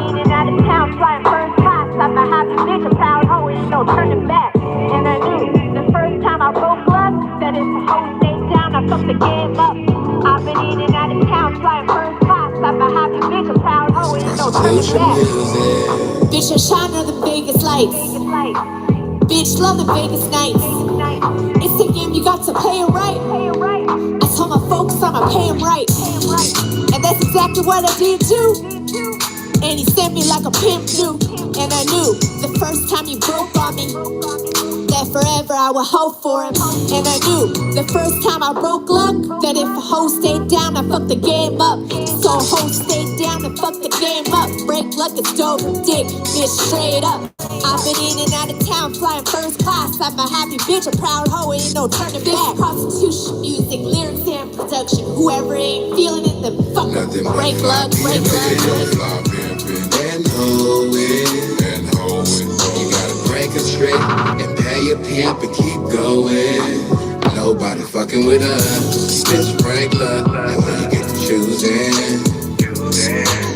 in and out of town, flying first class. I'm a happy bitch, a proud hoe, ain't no turning back. And I knew the first time I broke luck that if the hoe stayed down, I fucked the game up. I've been in and out of town, flying first class. I'm a happy bitch, a proud hoe, ain't no turning back. Bitch, I shine under the Vegas lights. Bitch, love the Vegas nights. It's a game, you got to play it right. I told my folks I'ma pay him right. And that's exactly what I did too. And he sent me like a pimp do. And I knew the first time he broke on me that forever I would hope for him. And I knew the first time I broke luck that if a hoe stayed down, I fucked the game up. So a hoe stayed down and fucked the game up. Break luck, it's dope, dick, bitch, straight up. I've been in and out of town, flying first class. I'm a happy bitch, a proud hoe, ain't no turning back. Prostitution, music, lyrics, and production. Whoever ain't feeling it, then fuck em. Break luck, break luck, break luck. And hoeing. You gotta break a trick and pay your pimp and keep going. Nobody fucking with us. Bitch, break luck, and when you get to choosing.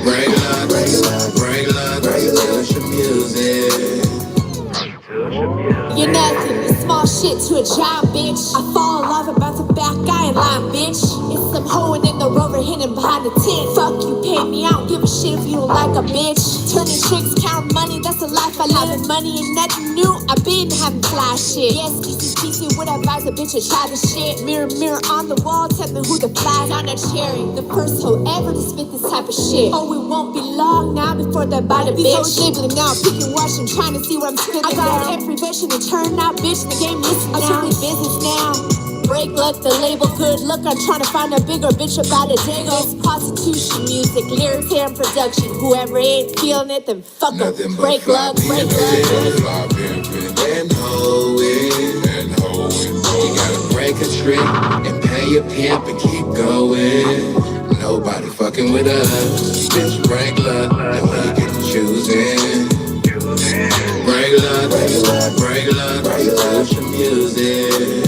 Break luck, break luck, break luck, break luck, your music. You're nothing, it's small shit to a giant bitch. I fall in love about the back guy in line, bitch. It's some hoeing in the rover hidden behind the tent. Fuck you, pay me, I don't give a shit if you don't like a bitch. Turning tricks, count money, that's a life I live. Having money ain't nothing new, I've been having fly shit. Yes, easy, would advise a bitch to try the shit. Mirror, mirror on the wall, tell me who the flies on a cherry. The first hoe ever to spit this type of shit. Oh, it won't be long now before they're by the bitch. These hoes nibbling now, picking, watching, trying to see what I'm spitting. I got every version to turn out, bitch, the game listen now. I'm strictly business now. Break luck, the label good look. I'm trying to find a bigger bitch about a day. It's prostitution, music, lyrics, and production. Whoever ain't feeling it, then fuck em. Break luck, break luck. And hoeing. You gotta break a trick and pay your pimp and keep going. Nobody fucking with us. Bitch, break luck, and when you get to choosing. Break luck, break luck, break luck, break luck, your music.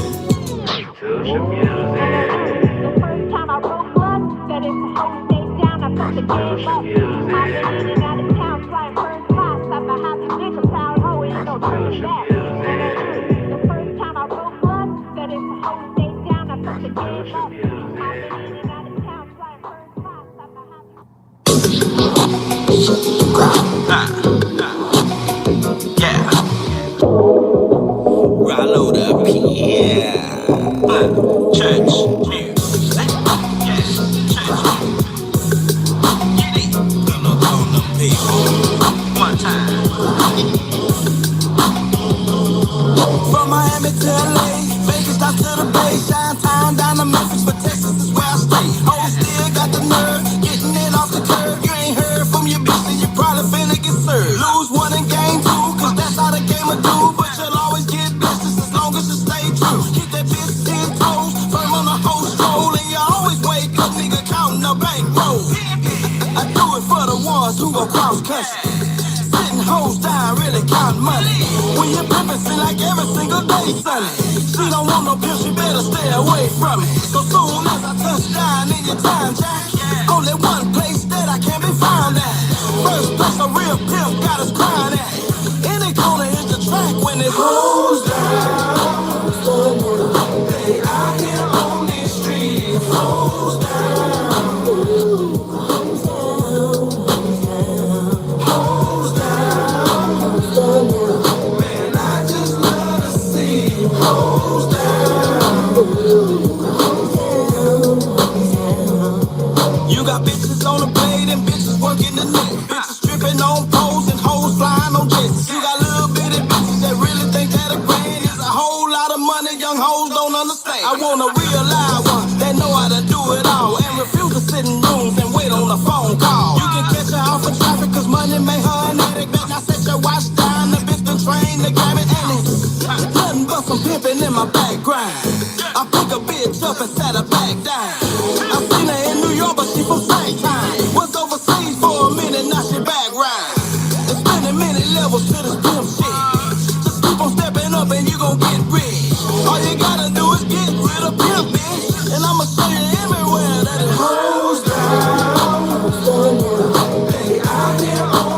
The first time I broke luck that if the hoe stayed down, I fucked the game up. I've been in and out of town, flying first class. I'm a happy bitch, a proud hoe, ain't no turning back. The first time I broke luck that if the hoe stayed down, I fucked the game up. I've been in and out of town, flying first class. I'm a happy Yeah. Rollo up, yeah. Church. One time. From Miami to LA, Vegas down to the Bay, Chi-town down to Memphis, but Texas is where I stay. Oh, still got the nerve, getting in off the curb. You ain't heard from your bitch, and you probably finna get served. Lose one and gain two, cause that's how the game will do. But you'll always get blessed just as long as you stay true. Keep that bitch 10 toes, firm on the whole stroll, and you always wake up, nigga, counting the bankroll. I do it for the ones who gon' cross country. Sitting hoes down, really counting money. When you're pimpin', seem like every single day sunny. She don't want no pimp, she better stay away from it. So soon as I touch down in your time, Jack, only one place that I can be found at. First place a real pimp got us crying at. Any corner is the track when it goes down. They out here on these streets, goes down. You got bitches on the blade and bitches working the net. Bitches stripping on poles and hoes flying on jets. You got little bitty bitches that really think that a grand is a whole lot of money. Young hoes don't understand. I want a real live one that know how to do it all and refuse to sit in rooms and wait on a phone call. You can catch her off of traffic cause money make her an addict. Bet I set your watch down, the bitch been trained to grab it. And it's nothing but some pimping in my background. I pick a bitch up and set her back down. I seen her in New York, but she from St. Time. Was overseas for a minute, now she back round. There's many levels to this pimp shit. Just keep on stepping up and you gon' get rich. All you gotta do is get rid of pimp, bitch. And I'ma show you everywhere that it goes down. They out here on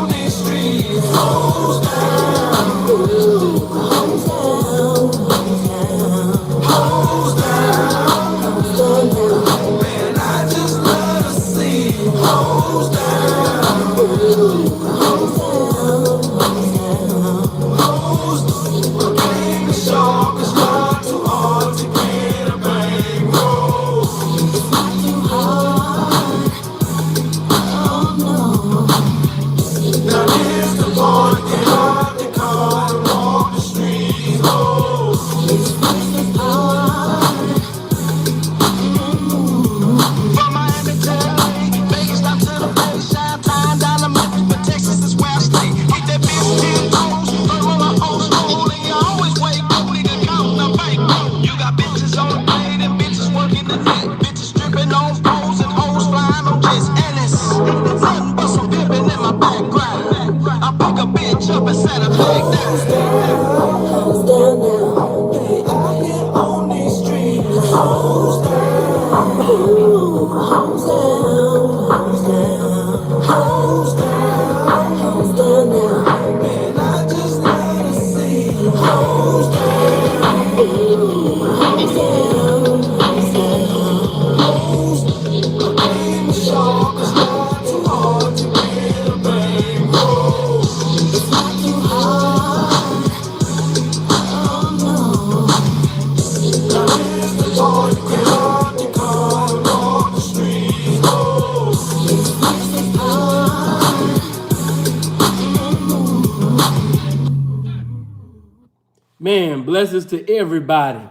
Man, blessings to everybody.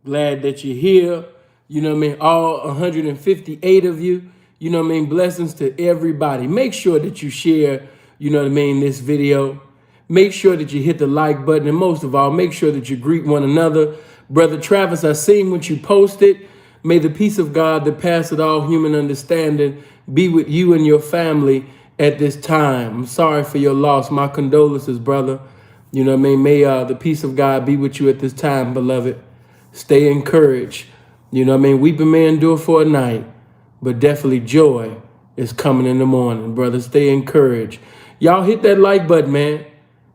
Glad that you're here. You know what I mean? All 158 of you. You know what I mean? Blessings to everybody. Make sure that you share, you know what I mean, this video. Make sure that you hit the like button. And most of all, make sure that you greet one another. Brother Travis, I seen what you posted. May the peace of God that passeth all human understanding be with you and your family at this time. I'm sorry for your loss. My condolences, brother. You know what I mean? May the peace of God be with you at this time, beloved. Stay encouraged. You know what I mean? Weeping may endure for a night, but definitely joy is coming in the morning, brother. Stay encouraged. Y'all hit that like button, man.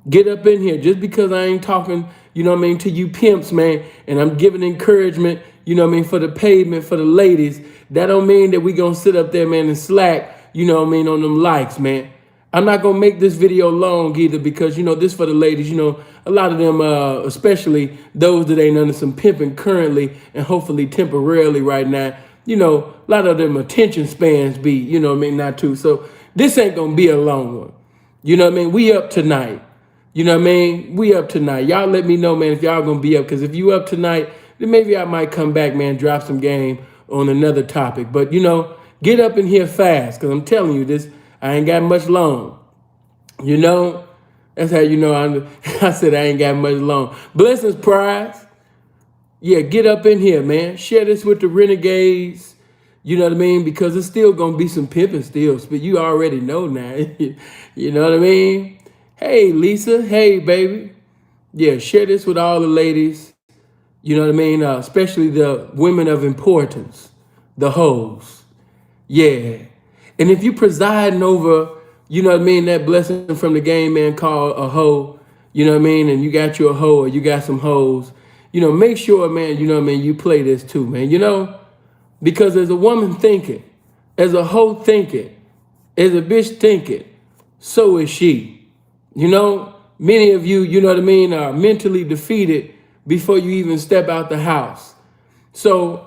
Get up in here. Just because I ain't talking, you know what I mean, to you pimps, man, and I'm giving encouragement, you know what I mean, for the pavement, for the ladies, that don't mean that we gonna sit up there, man, and slack, you know what I mean, on them likes, man. I'm not going to make this video long either because, you know, this for the ladies, you know, a lot of them, especially those that ain't under some pimping currently and hopefully temporarily right now, you know, a lot of them attention spans be, you know what I mean, not too. So this ain't going to be a long one. You know what I mean? We up tonight. You know what I mean? We up tonight. Y'all let me know, man, if y'all going to be up because if you up tonight, then maybe I might come back, man, drop some game on another topic. But, you know, get up in here fast because I'm telling you this. I ain't got much long. You know, that's how you know I said I ain't got much long. Blessings, prize. Yeah, get up in here, man. Share this with the renegades. You know what I mean? Because it's still going to be some pimping still. But you already know now. You know what I mean? Hey, Lisa. Hey, baby. Yeah, share this with all the ladies. You know what I mean? Especially the women of importance. The hoes. Yeah. And if you presiding over, you know what I mean, that blessing from the game, man, called a hoe, you know what I mean, and you got your hoe or you got some hoes, you know, make sure, man, you know what I mean, you play this too, man, you know, because as a woman thinking, as a hoe thinking, as a bitch thinking, so is she. You know, many of you, you know what I mean, are mentally defeated before you even step out the house. So,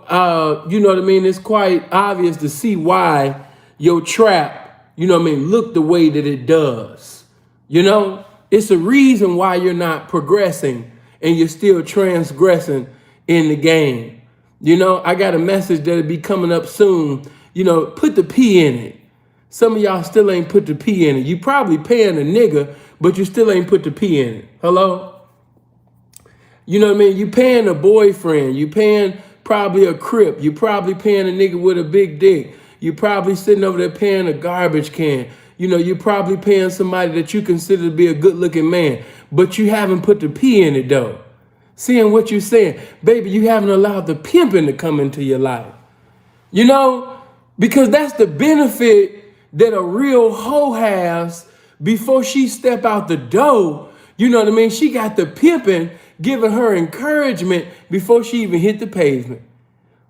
you know what I mean, it's quite obvious to see why your trap, you know what I mean, look the way that it does. You know, it's a reason why you're not progressing and you're still transgressing in the game. You know, I got a message that'll be coming up soon. You know, put the P in it. Some of y'all still ain't put the P in it. You probably paying a nigga, but you still ain't put the P in it. Hello? You know what I mean? You paying a boyfriend. You paying probably a crip. You probably paying a nigga with a big dick. You probably sitting over there paying a garbage can. You know, you're probably paying somebody that you consider to be a good looking man, but you haven't put the P in it though. Seeing what you're saying, baby, you haven't allowed the pimping to come into your life. You know, because that's the benefit that a real hoe has before she step out the door. You know what I mean? She got the pimping giving her encouragement before she even hit the pavement.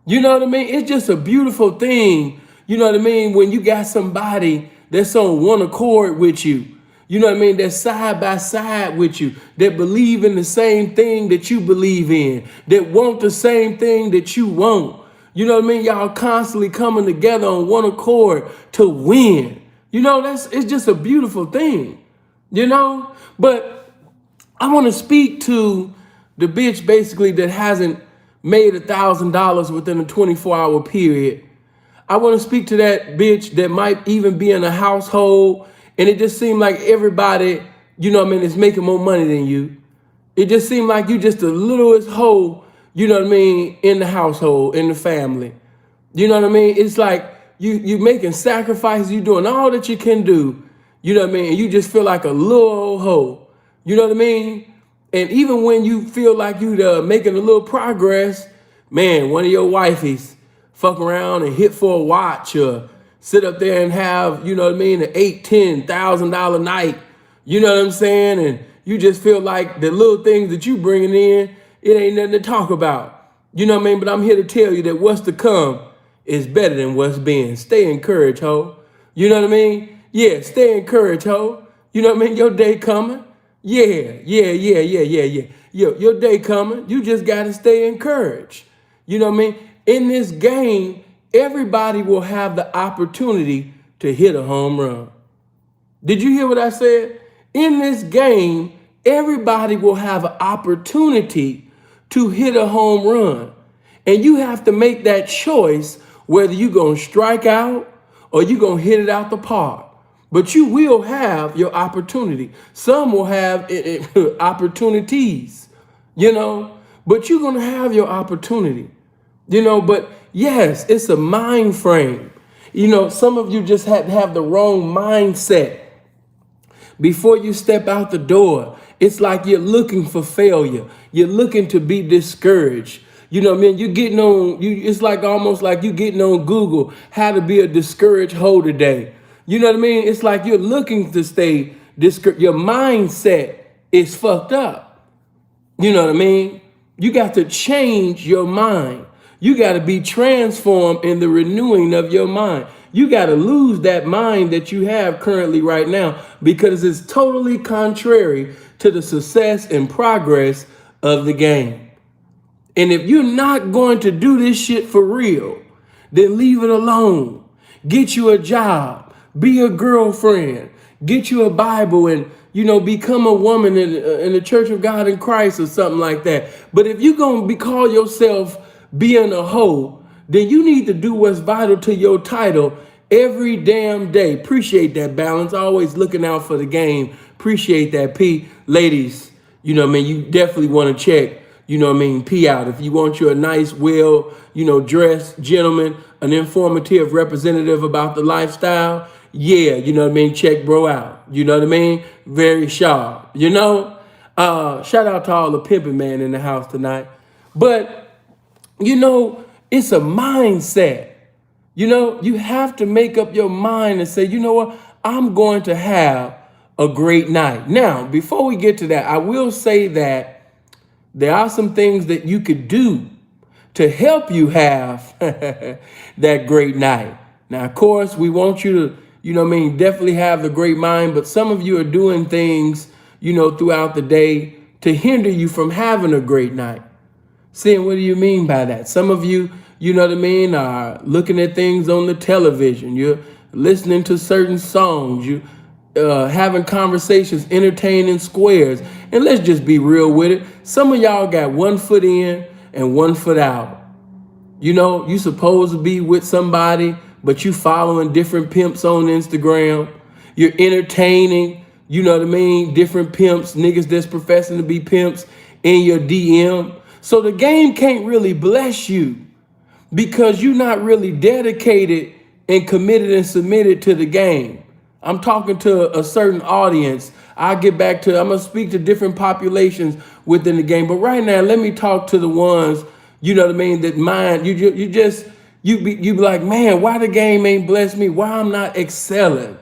You know what I mean? It's just a beautiful thing. You know what I mean? When you got somebody that's on one accord with you. You know what I mean? That's side by side with you, that believe in the same thing that you believe in, that want the same thing that you want. You know what I mean? Y'all constantly coming together on one accord to win. You know, it's just a beautiful thing, you know? But I want to speak to the bitch basically that hasn't made $1,000 within a 24-hour period. I want to speak to that bitch that might even be in a household and it just seemed like everybody, you know what I mean, is making more money than you. It just seemed like you just the littlest hoe, you know what I mean, in the household, in the family. You know what I mean? It's like you making sacrifices, you doing all that you can do, you know what I mean? And you just feel like a little old hoe. You know what I mean? And even when you feel like you making a little progress, man, one of your wifeys fuck around and hit for a watch or sit up there and have, you know what I mean, an $8,000-$10,000 night. You know what I'm saying? And you just feel like the little things that you bringing in, it ain't nothing to talk about. You know what I mean? But I'm here to tell you that what's to come is better than what's been. Stay encouraged, ho. You know what I mean? Yeah, stay encouraged, ho. You know what I mean? Your day coming. Yeah. Your day coming. You just got to stay encouraged. You know what I mean? In this game, everybody will have the opportunity to hit a home run. Did you hear what I said? In this game, everybody will have an opportunity to hit a home run. And you have to make that choice whether you're going to strike out or you're going to hit it out the park. But you will have your opportunity. Some will have opportunities, you know, but you're going to have your opportunity, you know. But yes, it's a mind frame. You know, some of you just have the wrong mindset. Before you step out the door, it's like you're looking for failure. You're looking to be discouraged. You know what I mean? You're getting on, it's like almost like you getting on Google, how to be a discouraged hoe today. You know what I mean? It's like you're looking to stay discouraged. Your mindset is fucked up. You know what I mean? You got to change your mind. You got to be transformed in the renewing of your mind. You got to lose that mind that you have currently right now because it's totally contrary to the success and progress of the game. And if you're not going to do this shit for real, then leave it alone. Get you a job, be a girlfriend, get you a Bible and, you know, become a woman in the Church of God in Christ or something like that. But if you're going to call yourself being a hoe, then you need to do what's vital to your title every damn day. Appreciate that balance. Always looking out for the game. Appreciate that, P. Ladies, you know what I mean? You definitely want to check, you know what I mean, P out. If you want you a nice, well, you know, dressed gentleman, an informative representative about the lifestyle, yeah, you know what I mean, check bro out. You know what I mean? Very sharp, you know? Shout out to all the pimping man in the house tonight. But, you know, it's a mindset. You know, you have to make up your mind and say, you know what, I'm going to have a great night. Now, before we get to that, I will say that there are some things that you could do to help you have that great night. Now, of course, we want you to, you know what I mean, definitely have the great mind, but some of you are doing things, you know, throughout the day to hinder you from having a great night. Saying, what do you mean by that? Some of you, you know what I mean, are looking at things on the television. You're listening to certain songs. You having conversations, entertaining squares. And let's just be real with it. Some of y'all got 1 foot in and 1 foot out. You know, you supposed to be with somebody, but you following different pimps on Instagram. You're entertaining, you know what I mean, different pimps, niggas that's professing to be pimps in your DM. So the game can't really bless you because you're not really dedicated and committed and submitted to the game. I'm talking to a certain audience. I'll get back to, I'm going to speak to different populations within the game. But right now, let me talk to the ones, you know what I mean, that mind, you be like, man, why the game ain't blessed me? Why I'm not excelling?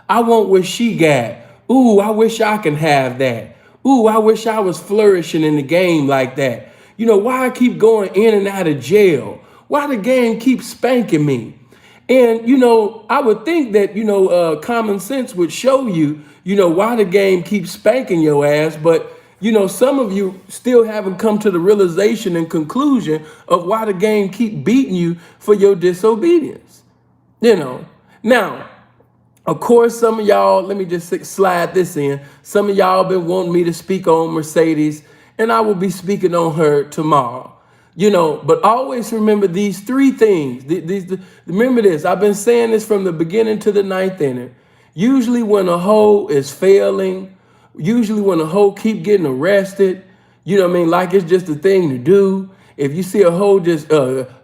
I want what she got. Ooh, I wish I can have that. Ooh, I wish I was flourishing in the game like that. You know, why I keep going in and out of jail? Why the game keeps spanking me? And, I would think that, common sense would show you, why the game keeps spanking your ass. But, some of you still haven't come to the realization and conclusion of why the game keep beating you for your disobedience. Now, of course, some of y'all, let me just slide this in. Some of y'all been wanting me to speak on Mercedes, and I will be speaking on her tomorrow. But always remember these three things. Remember this. I've been saying this from the beginning to the ninth inning. Usually when a hoe is failing, usually when a hoe keep getting arrested, like it's just a thing to do. If you see a hoe just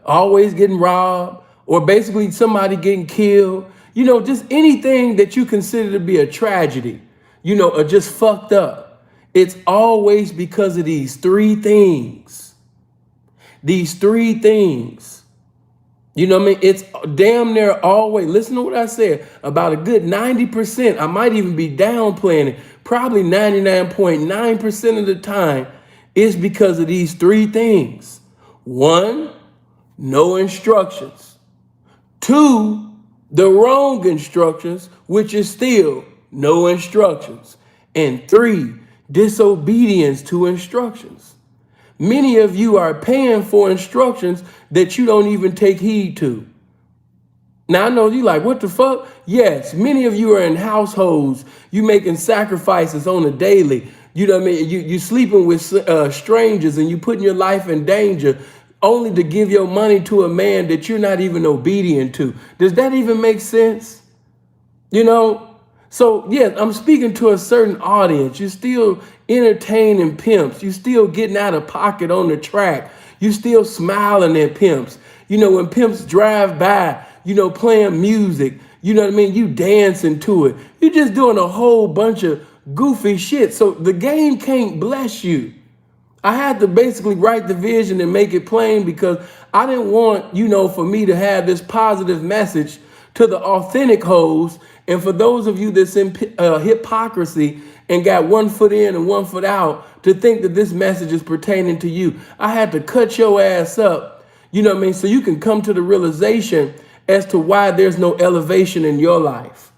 always getting robbed, or basically somebody getting killed, just anything that you consider to be a tragedy, or just fucked up, it's always because of these three things. These three things. It's damn near always, listen to what I said, about a good 90%, I might even be downplaying it, probably 99.9% of the time, is because of these three things. One, no instructions. Two, the wrong instructions, which is still no instructions. And three, disobedience to instructions. Many of you are paying for instructions that you don't even take heed to. Now, I know you like, what the fuck? Yes, many of you are in households. You making sacrifices on a daily. You sleeping with strangers and you putting your life in danger only to give your money to a man that you're not even obedient to. Does that even make sense? So yes, I'm speaking to a certain audience. You're still entertaining pimps. You're still getting out of pocket on the track. You still smiling at pimps. When pimps drive by, playing music, you dancing to it. You're just doing a whole bunch of goofy shit. So the game can't bless you. I had to basically write the vision and make it plain because I didn't want, for me to have this positive message to the authentic hoes. And for those of you that's in hypocrisy and got 1 foot in and 1 foot out to think that this message is pertaining to you, I had to cut your ass up, so you can come to the realization as to why there's no elevation in your life.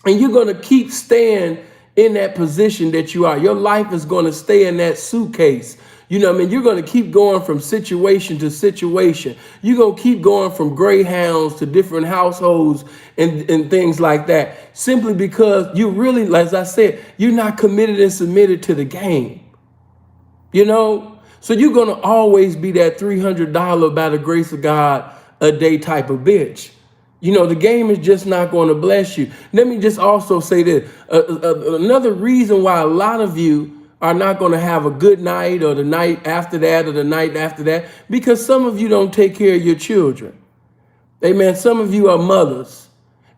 And you're going to keep staying in that position that you are. Your life is going to stay in that suitcase. You're going to keep going from situation to situation. You're going to keep going from greyhounds to different households and things like that, simply because you really, as I said, you're not committed and submitted to the game. So you're going to always be that $300 by the grace of God a day type of bitch. The game is just not going to bless you. Let me just also say this. Another reason why a lot of you are not going to have a good night or the night after that or the night after that, because some of you don't take care of your children. Amen. Some of you are mothers.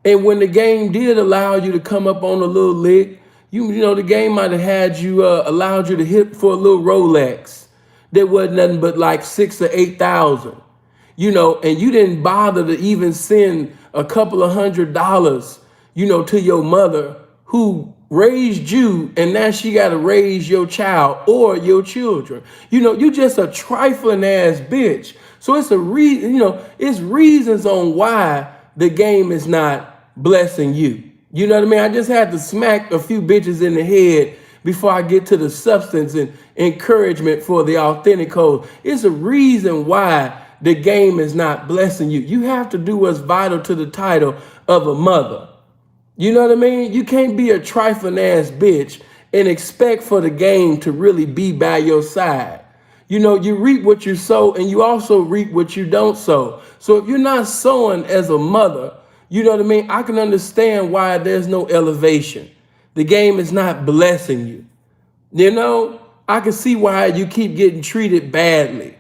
And when the game did allow you to come up on a little lick, the game might have had you, allowed you to hit for a little Rolex. That wasn't nothing but like 6,000 or 8,000. And you didn't bother to even send a couple of $100, to your mother who raised you, and now she got to raise your child or your children. You just a trifling ass bitch. So it's it's reasons on why the game is not blessing you. You know what I mean? I just had to smack a few bitches in the head before I get to the substance and encouragement for the authentic code. It's a reason why the game is not blessing you. You have to do what's vital to the title of a mother. You know what I mean? You can't be a trifling ass bitch and expect for the game to really be by your side. You reap what you sow, and you also reap what you don't sow. So if you're not sowing as a mother, you know what I mean? I can understand why there's no elevation. The game is not blessing you. I can see why you keep getting treated badly.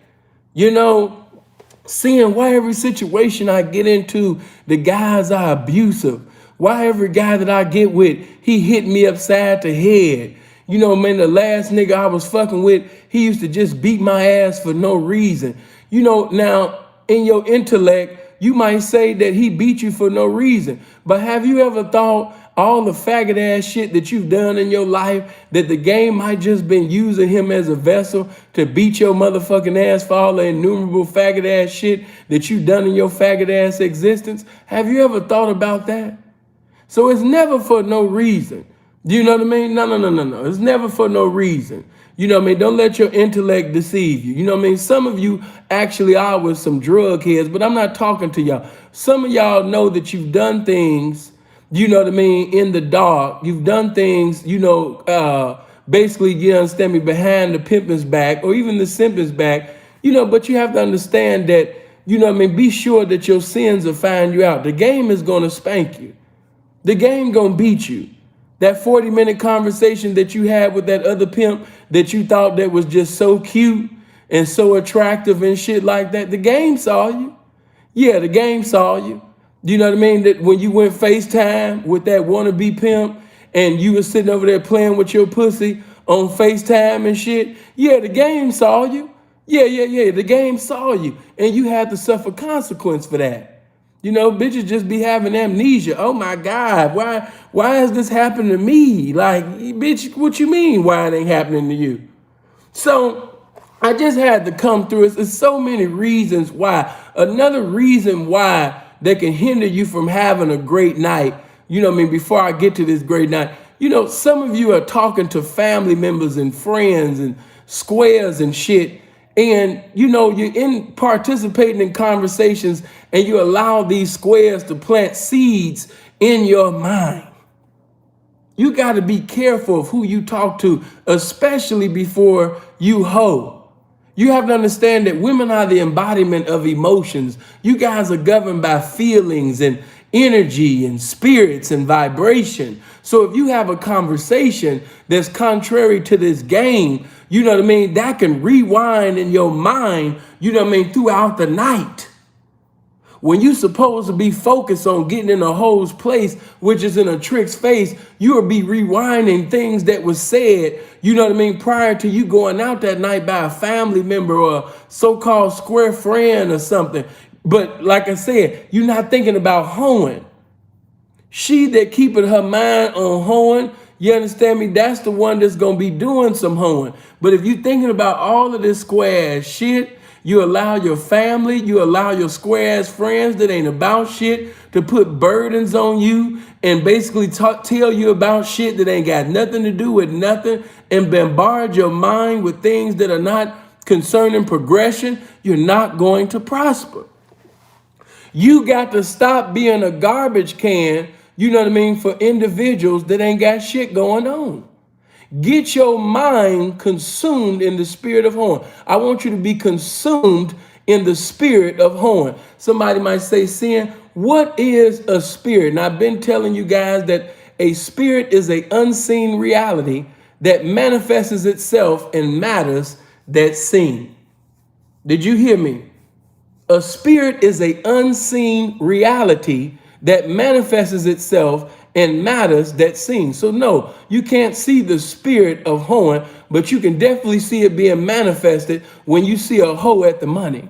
Seeing why every situation I get into, the guys are abusive. Why every guy that I get with, he hit me upside the head. The last nigga I was fucking with, he used to just beat my ass for no reason. Now in your intellect, you might say that he beat you for no reason. But have you ever thought, all the faggot ass shit that you've done in your life, that the game might just been using him as a vessel to beat your motherfucking ass for all the innumerable faggot ass shit that you've done in your faggot ass existence? Have you ever thought about that? So it's never for no reason. Do you know what I mean? No. It's never for no reason. You know what I mean? Don't let your intellect deceive you. You know what I mean? Some of you actually are with some drug heads, but I'm not talking to y'all. Some of y'all know that you've done things, you know what I mean, in the dark. You've done things, basically, you understand me, behind the pimping's back or even the simping's back, but you have to understand that, you know what I mean, be sure that your sins will find you out. The game is going to spank you. The game going to beat you. That 40-minute conversation that you had with that other pimp that you thought that was just so cute and so attractive and shit like that, the game saw you. Yeah, the game saw you. You know what I mean? That when you went FaceTime with that wannabe pimp and you were sitting over there playing with your pussy on FaceTime and shit, yeah, the game saw you. Yeah, the game saw you. And you had to suffer consequence for that. Bitches just be having amnesia. Oh my God, why has this happened to me? Like, bitch, what you mean why it ain't happening to you? So I just had to come through. It's so many reasons why. Another reason why that can hinder you from having a great night, before I get to this great night, some of you are talking to family members and friends and squares and shit. And, you're in participating in conversations and you allow these squares to plant seeds in your mind. You got to be careful of who you talk to, especially before you hoe. You have to understand that women are the embodiment of emotions. You guys are governed by feelings and energy and spirits and vibration. So if you have a conversation that's contrary to this game, you know what I mean, that can rewind in your mind, you know what I mean, throughout the night. When you're supposed to be focused on getting in a hoe's place, which is in a trick's face, you will be rewinding things that was said, you know what I mean, prior to you going out that night by a family member or a so-called square friend or something. But like I said, you're not thinking about hoeing. She that keeping her mind on hoeing, you understand me? That's the one that's going to be doing some hoeing. But if you're thinking about all of this square ass shit, you allow your family, you allow your square ass friends that ain't about shit to put burdens on you and basically tell you about shit that ain't got nothing to do with nothing and bombard your mind with things that are not concerning progression, you're not going to prosper. You got to stop being a garbage can, you know what I mean, for individuals that ain't got shit going on. Get your mind consumed in the spirit of hoeing. I want you to be consumed in the spirit of hoeing. Somebody might say, Sin, what is a spirit? And I've been telling you guys that a spirit is an unseen reality that manifests itself in matters that's seen. Did you hear me? A spirit is an unseen reality that manifests itself in matters that's seen. So no, you can't see the spirit of hoeing, but you can definitely see it being manifested when you see a hoe at the money.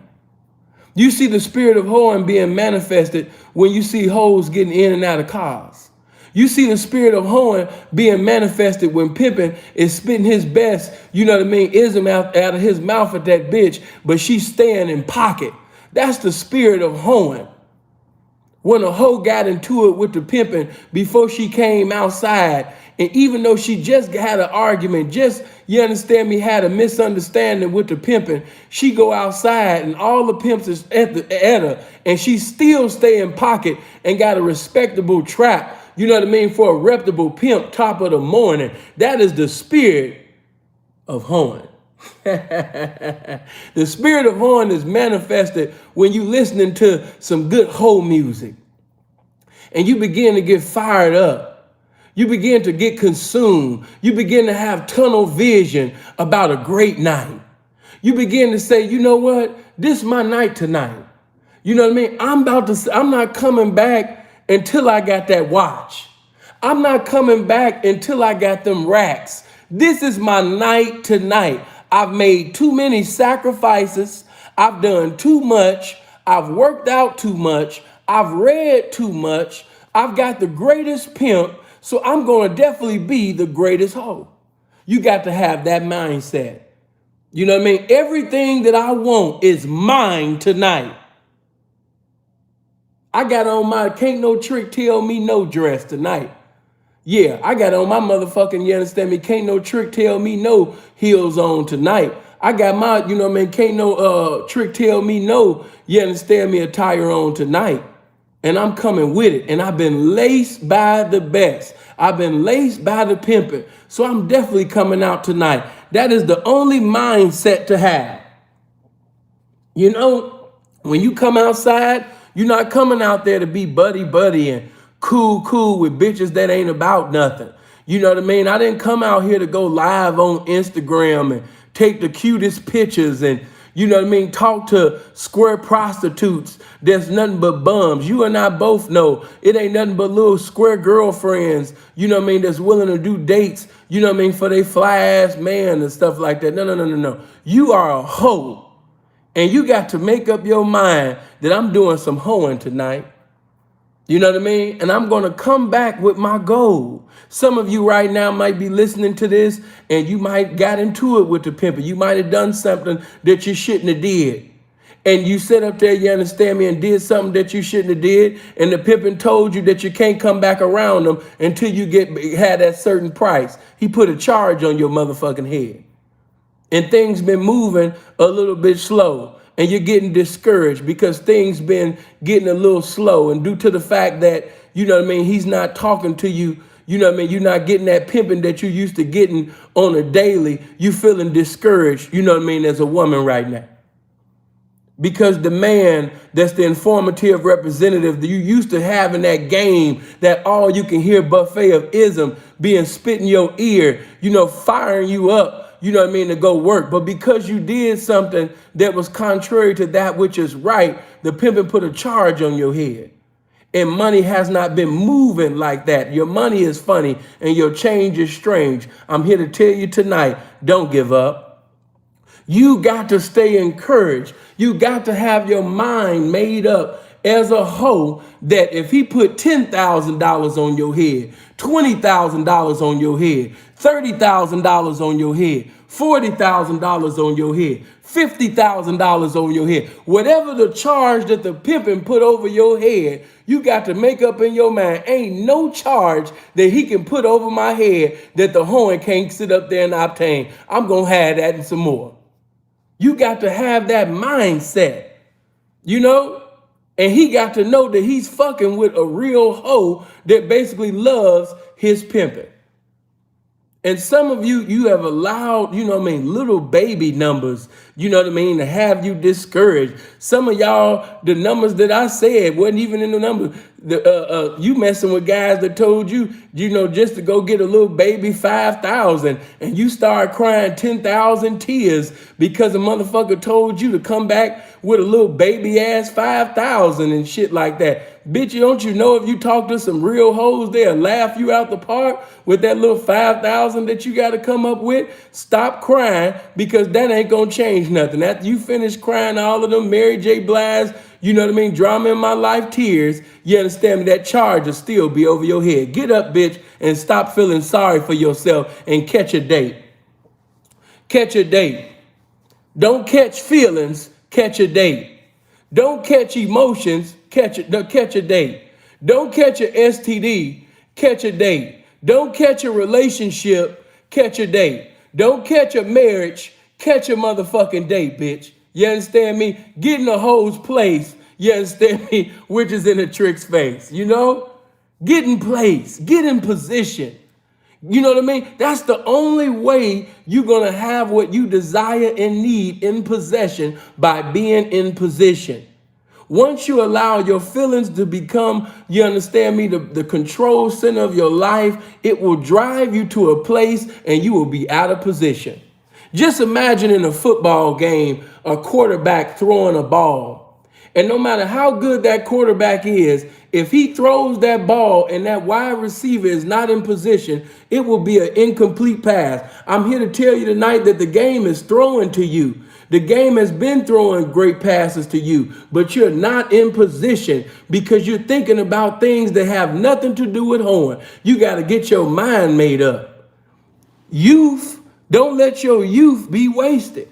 You see the spirit of hoeing being manifested when you see hoes getting in and out of cars. You see the spirit of hoeing being manifested when Pimping is spitting his best, you know what I mean, ism out of his mouth at that bitch, but she's staying in pocket. That's the spirit of hoeing. When a hoe got into it with the Pimping before she came outside, and even though she just had an argument, you understand me, had a misunderstanding with the Pimping, she go outside and all the pimps is at her, and she still stay in pocket and got a respectable trap, you know what I mean, for a reputable pimp top of the morning. That is the spirit of hoeing. The spirit of hoeing is manifested when you listening to some good hoe music and you begin to get fired up. You begin to get consumed. You begin to have tunnel vision about a great night. You begin to say, you know what? This is my night tonight. You know what I mean? I'm not coming back until I got that watch. I'm not coming back until I got them racks. This is my night tonight. I've made too many sacrifices. I've done too much. I've worked out too much. I've read too much. I've got the greatest pimp. So I'm going to definitely be the greatest hoe. You got to have that mindset. You know what I mean? Everything that I want is mine tonight. I got on my can't no trick tell me no dress tonight. Yeah, I got on my motherfucking, you understand me? Can't no trick tell me no heels on tonight. I got my, you know what I mean? Can't no trick tell me no, you understand me, attire on tonight. And I'm coming with it. And I've been laced by the best. I've been laced by the pimping. So I'm definitely coming out tonight. That is the only mindset to have. You know, when you come outside, you're not coming out there to be buddy and cool with bitches that ain't about nothing. You know what I mean? I didn't come out here to go live on Instagram and take the cutest pictures and, you know what I mean, talk to square prostitutes that's nothing but bums. You and I both know it ain't nothing but little square girlfriends, you know what I mean, that's willing to do dates, you know what I mean, for they fly ass man and stuff like that. No. You are a hoe. And you got to make up your mind that I'm doing some hoeing tonight. You know what I mean? And I'm going to come back with my goal. Some of you right now might be listening to this and you might got into it with the pimping. You might have done something that you shouldn't have did. And you sit up there, you understand me, and did something that you shouldn't have did. And the pimping told you that you can't come back around them until you had that certain price. He put a charge on your motherfucking head. And things been moving a little bit slow and you're getting discouraged because things been getting a little slow, and due to the fact that, you know what I mean, he's not talking to you, you know what I mean, you're not getting that pimping that you used to getting on a daily, you feeling discouraged, you know what I mean, as a woman right now. Because the man that's the informative representative that you used to have in that game, that all you can hear buffet of ism being spit in your ear, you know, firing you up, you know what I mean, to go work. But because you did something that was contrary to that which is right, the pimping put a charge on your head. And money has not been moving like that. Your money is funny and your change is strange. I'm here to tell you tonight, don't give up. You got to stay encouraged. You got to have your mind made up as a hoe that if he put $10,000 on your head, $20,000 on your head, $30,000 on your head, $40,000 on your head, $50,000 on your head, whatever the charge that the pimping put over your head, you got to make up in your mind, ain't no charge that he can put over my head that the hoeing can't sit up there and obtain. I'm going to have that and some more. You got to have that mindset, you know, and he got to know that he's fucking with a real hoe that basically loves his pimping. And some of you, you have allowed, you know what I mean, little baby numbers, you know what I mean, to have you discouraged. Some of y'all, the numbers that I said wasn't even in the numbers. You messing with guys that told you, you know, just to go get a little baby 5,000, and you start crying 10,000 tears because a motherfucker told you to come back with a little baby ass 5,000 and shit like that. Bitch, don't you know if you talk to some real hoes, they'll laugh you out the park with that little 5,000 that you got to come up with? Stop crying, because that ain't going to change nothing. After you finish crying all of them Mary J. Blige, you know what I mean, drama in my life tears, you understand me, that charge will still be over your head. Get up, bitch, and stop feeling sorry for yourself and catch a date. Catch a date. Don't catch feelings, catch a date. Don't catch emotions, catch a date. Don't catch an STD, catch a date. Don't catch a relationship, catch a date. Don't catch a marriage, catch a motherfucking date, bitch. You understand me? Get in a hoe's place, you understand me, which is in a trick's face, you know? Get in place, get in position. You know what I mean? That's the only way you're going to have what you desire and need in possession, by being in position. Once you allow your feelings to become, you understand me, the control center of your life, it will drive you to a place and you will be out of position. Just imagine in a football game, a quarterback throwing a ball. And no matter how good that quarterback is, if he throws that ball and that wide receiver is not in position, it will be an incomplete pass. I'm here to tell you tonight that the game is throwing to you. The game has been throwing great passes to you, but you're not in position because you're thinking about things that have nothing to do with hoeing. You got to get your mind made up. Youth, don't let your youth be wasted.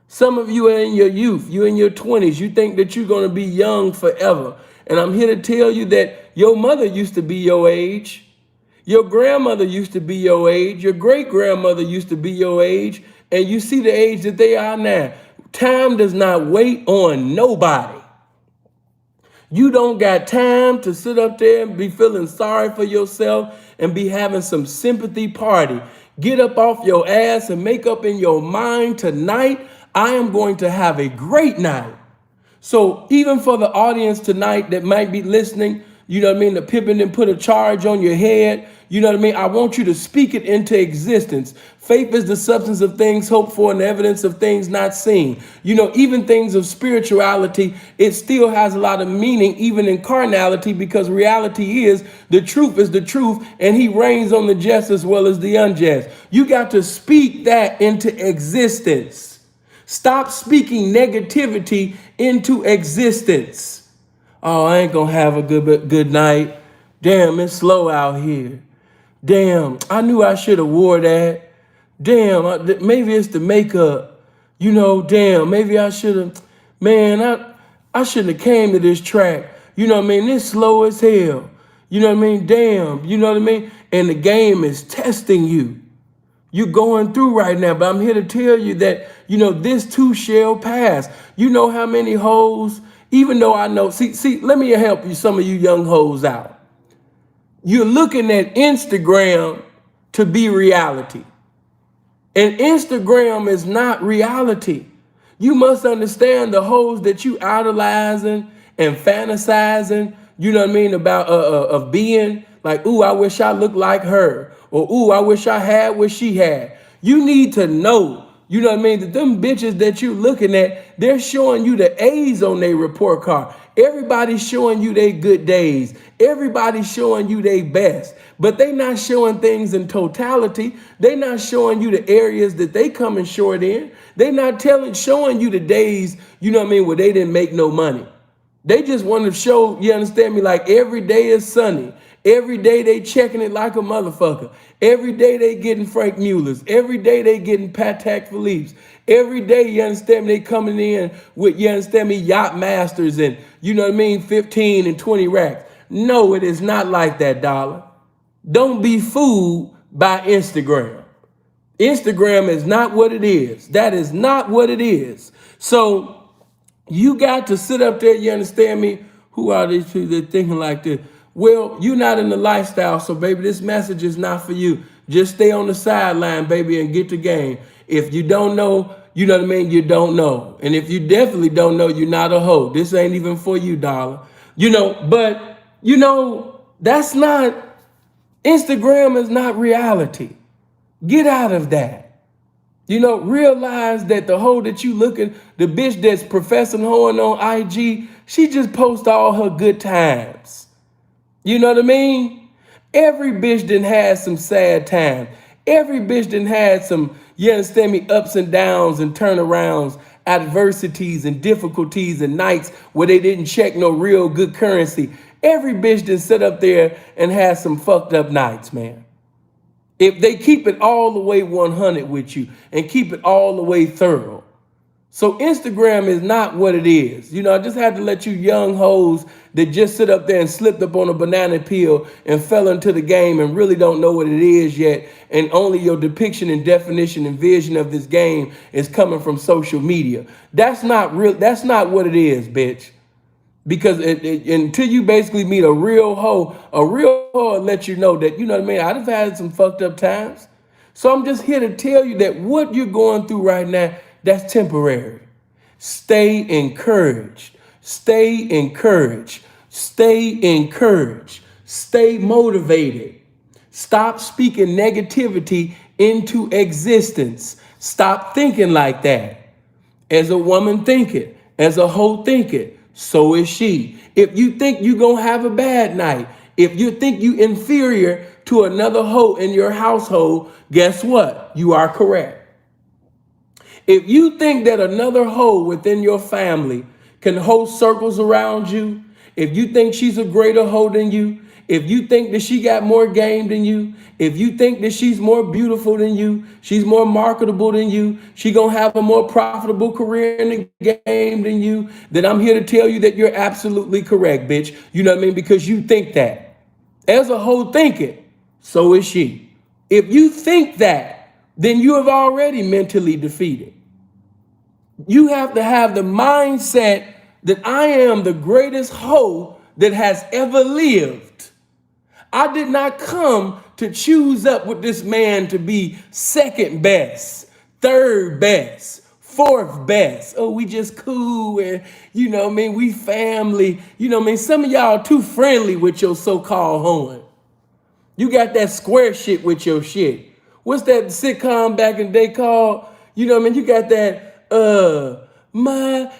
Some of you are in your youth, you're in your 20s, you think that you're going to be young forever. And I'm here to tell you that your mother used to be your age. Your grandmother used to be your age. Your great grandmother used to be your age. And you see the age that they are now. Time does not wait on nobody. You don't got time to sit up there and be feeling sorry for yourself and be having some sympathy party. Get up off your ass and make up in your mind tonight, I am going to have a great night. So even for the audience tonight that might be listening, you know what I mean, the pimping didn't put a charge on your head, you know what I mean, I want you to speak it into existence. Faith is the substance of things hoped for and the evidence of things not seen. You know, even things of spirituality, it still has a lot of meaning, even in carnality, because reality is the truth, and he reigns on the just as well as the unjust. You got to speak that into existence. Stop speaking negativity into existence. Oh, I ain't gonna have a good night. Damn, it's slow out here. Damn, I knew I should have wore that. Damn, maybe it's the makeup. You know, damn, maybe I should have. Man, I shouldn't have came to this track. You know what I mean? It's slow as hell. You know what I mean? Damn, you know what I mean? And the game is testing you. You're going through right now, but I'm here to tell you that, you know, this too shall pass. You know how many hoes, even though I know, see, let me help you, some of you young hoes out. You're looking at Instagram to be reality. And Instagram is not reality. You must understand the hoes that you idolizing and fantasizing, you know what I mean, about of being like, ooh, I wish I looked like her. Or, ooh, I wish I had what she had. You need to know, you know what I mean, that them bitches that you're looking at, they're showing you the A's on their report card. Everybody's showing you their good days. Everybody's showing you their best. But they not showing things in totality. They not showing you the areas that they coming short in. They not showing you the days, you know what I mean, where they didn't make no money. They just want to show, you understand me, like every day is sunny. Every day they checking it like a motherfucker. Every day they getting Frank Muellers. Every day they getting Patek Philippe's. Every day, you understand me, they coming in with, you understand me, Yacht Masters and, you know what I mean, 15 and 20 racks. No, it is not like that, dollar. Don't be fooled by Instagram. Instagram is not what it is. That is not what it is. So you got to sit up there, you understand me? Who are these people that thinking like this? Well, you're not in the lifestyle, so baby, this message is not for you. Just stay on the sideline, baby, and get the game. If you don't know, you know what I mean, you don't know. And if you definitely don't know, you're not a hoe. This ain't even for you, dollar. You know, but, you know, that's not, Instagram is not reality. Get out of that. You know, realize that the hoe that you looking, the bitch that's professing hoeing on IG, she just posts all her good times. You know what I mean? Every bitch done had some sad times. Every bitch done had some, you understand me, ups and downs and turnarounds, adversities and difficulties and nights where they didn't check no real good currency. Every bitch done sit up there and had some fucked up nights, man. If they keep it all the way 100 with you and keep it all the way thorough. So Instagram is not what it is. You know, I just had to let you young hoes that just sit up there and slipped up on a banana peel and fell into the game and really don't know what it is yet. And only your depiction and definition and vision of this game is coming from social media. That's not real. That's not what it is, bitch. Because until you basically meet a real hoe will let you know that, you know what I mean, I've had some fucked up times. So I'm just here to tell you that what you're going through right now, that's temporary. Stay encouraged. Stay encouraged. Stay encouraged. Stay motivated. Stop speaking negativity into existence. Stop thinking like that. As a woman thinketh, as a hoe thinketh, so is she. If you think you're going to have a bad night, if you think you inferior to another hoe in your household, guess what? You are correct. If you think that another hoe within your family can host circles around you, if you think she's a greater hoe than you, if you think that she got more game than you, if you think that she's more beautiful than you, she's more marketable than you, she gonna have a more profitable career in the game than you, then I'm here to tell you that you're absolutely correct, bitch. You know what I mean? Because you think that. As a hoe think it, so is she. If you think that, then you have already mentally defeated. You have to have the mindset that I am the greatest hoe that has ever lived. I did not come to choose up with this man to be second best, third best, fourth best. Oh, we just cool and you know what I mean, we family. You know what I mean, some of y'all too friendly with your so-called hoeing. You got that square shit with your shit. What's that sitcom back in the day called? You know what I mean? You got that, my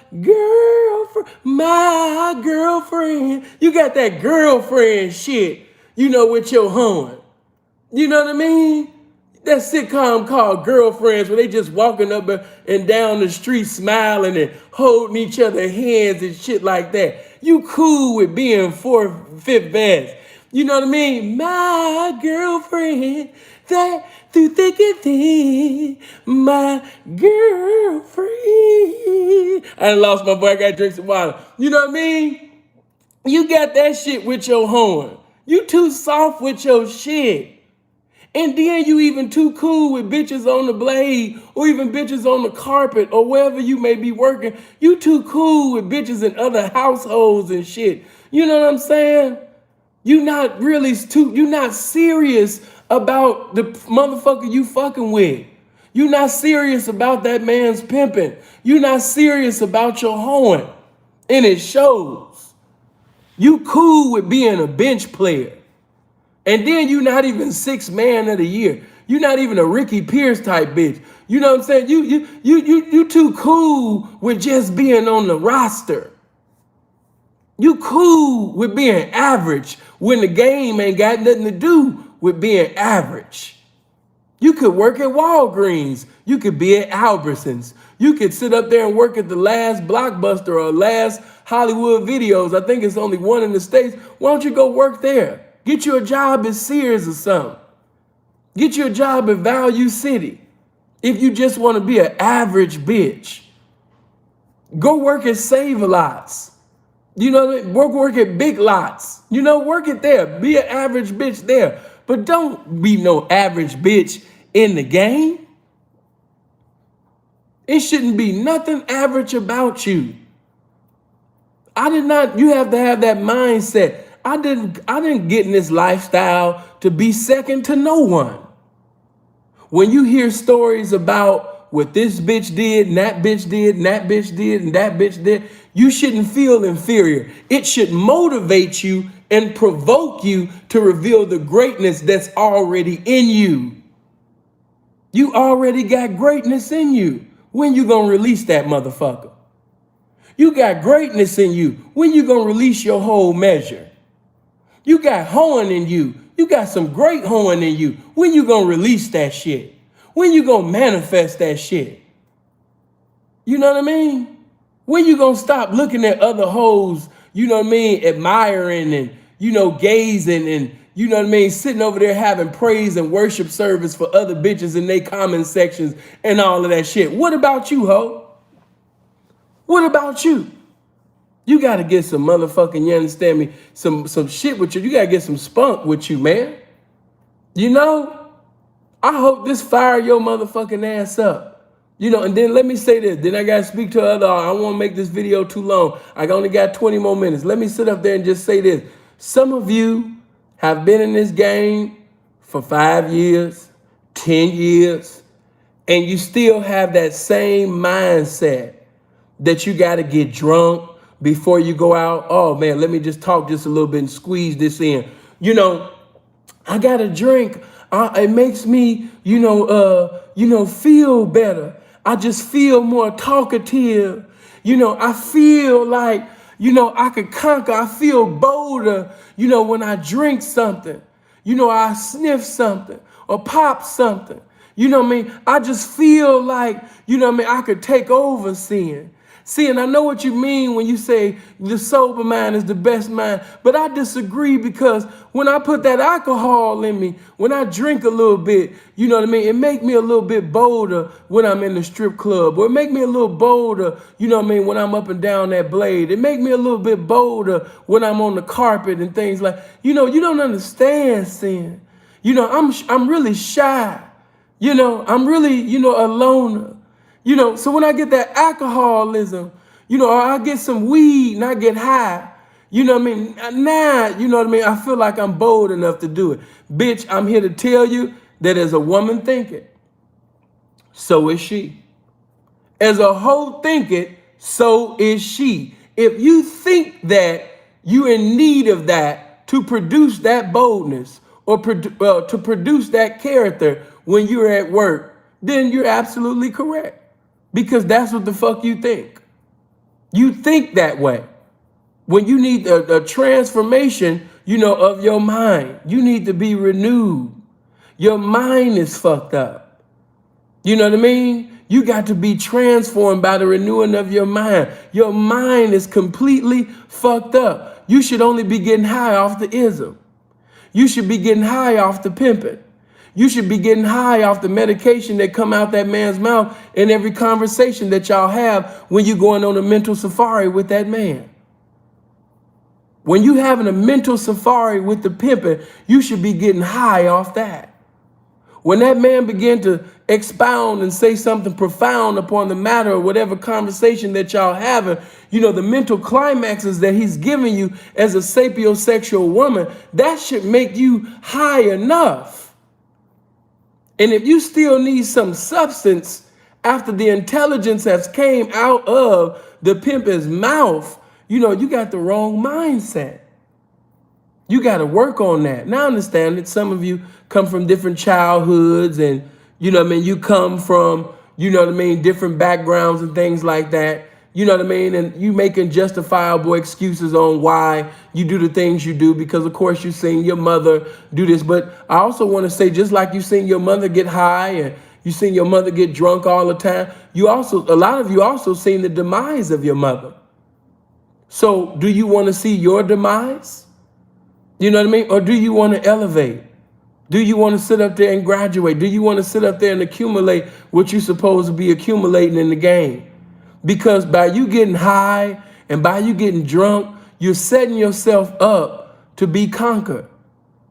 girlfriend. You got that girlfriend shit, you know, with your hoeing. You know what I mean? That sitcom called Girlfriends, where they just walking up and down the street smiling and holding each other hands and shit like that. You cool with being fourth, fifth best. You know what I mean? My girlfriend, that through thick and thin, my girlfriend. I lost my voice, I gotta drink some water. You know what I mean? You got that shit with your horn. You too soft with your shit. And then you even too cool with bitches on the blade or even bitches on the carpet or wherever you may be working. You too cool with bitches in other households and shit. You know what I'm saying? You not serious about the motherfucker you fucking with. You not serious about that man's pimping. You not serious about your hoeing. And it shows. You cool with being a bench player. And then you not even sixth man of the year. You're not even a Ricky Pierce type bitch. You know what I'm saying? You too cool with just being on the roster. You cool with being average when the game ain't got nothing to do with being average. You could work at Walgreens. You could be at Albertsons. You could sit up there and work at the last Blockbuster or last Hollywood Videos. I think it's only one in the States. Why don't you go work there? Get you a job at Sears or something. Get you a job at Value City. If you just want to be an average bitch. Go work at Save-A-Lots. You know, work at Big Lots. You know, work it there. Be an average bitch there. But don't be no average bitch in the game. It shouldn't be nothing average about you. You have to have that mindset. I didn't get in this lifestyle to be second to no one. When you hear stories about what this bitch did, and that bitch did, and that bitch did, and that bitch did, you shouldn't feel inferior. It should motivate you and provoke you to reveal the greatness that's already in you. You already got greatness in you. When you gonna release that motherfucker? You got greatness in you. When you gonna release your whole measure? You got hoeing in you. You got some great hoeing in you. When you gonna release that shit? When you gonna manifest that shit? You know what I mean? When you gonna stop looking at other hoes, you know what I mean, admiring and, you know, gazing and, you know what I mean, sitting over there having praise and worship service for other bitches in their comment sections and all of that shit. What about you, ho? What about you? You gotta get some motherfucking, you understand me, some shit with you. You gotta get some spunk with you, man. You know? I hope this fire your motherfucking ass up. You know, and then let me say this. Then I gotta speak to other. I don't wanna make this video too long. I only got 20 more minutes. Let me sit up there and just say this. Some of you have been in this game for 5 years, 10 years, and you still have that same mindset that you gotta get drunk before you go out. Oh man, let me just talk just a little bit and squeeze this in. You know, I got to drink. It makes me, feel better. I just feel more talkative. You know, I feel like, I could conquer. I feel bolder, when I drink something. I sniff something or pop something. You know what I mean? I just feel like, you know what I mean, I could take over sin. See, and I know what you mean when you say the sober mind is the best mind, but I disagree because when I put that alcohol in me, when I drink a little bit, you know what I mean, it make me a little bit bolder when I'm in the strip club, or it make me a little bolder, you know what I mean, when I'm up and down that blade. It make me a little bit bolder when I'm on the carpet and things like, you know, you don't understand sin. You know, I'm really shy. You know, I'm really, you know, a loner. You know, so when I get that alcoholism, you know, or I get some weed and I get high, you know what I mean? Now, you know what I mean? I feel like I'm bold enough to do it. Bitch, I'm here to tell you that as a woman thinketh, so is she. As a hoe thinketh, so is she. If you think that you're in need of that to produce that boldness or to produce that character when you're at work, then you're absolutely correct. Because that's what the fuck you think. You think that way. When you need a transformation, you know, of your mind, you need to be renewed. Your mind is fucked up. You know what I mean? You got to be transformed by the renewing of your mind. Your mind is completely fucked up. You should only be getting high off the ism. You should be getting high off the pimping. You should be getting high off the medication that come out that man's mouth in every conversation that y'all have when you're going on a mental safari with that man. When you having a mental safari with the pimping, you should be getting high off that. When that man began to expound and say something profound upon the matter of whatever conversation that y'all having, you know, the mental climaxes that he's giving you as a sapiosexual woman, that should make you high enough. And if you still need some substance after the intelligence has came out of the pimp's mouth, you know, you got the wrong mindset. You got to work on that. Now I understand that some of you come from different childhoods and, you know what I mean, you come from, you know what I mean, different backgrounds and things like that. You know what I mean? And you making justifiable excuses on why you do the things you do because, of course, you seen your mother do this. But I also want to say, just like you seen your mother get high and you seen your mother get drunk all the time, a lot of you also seen the demise of your mother. So do you want to see your demise? You know what I mean? Or do you want to elevate? Do you want to sit up there and graduate? Do you want to sit up there and accumulate what you're supposed to be accumulating in the game? Because by you getting high and by you getting drunk, you're setting yourself up to be conquered.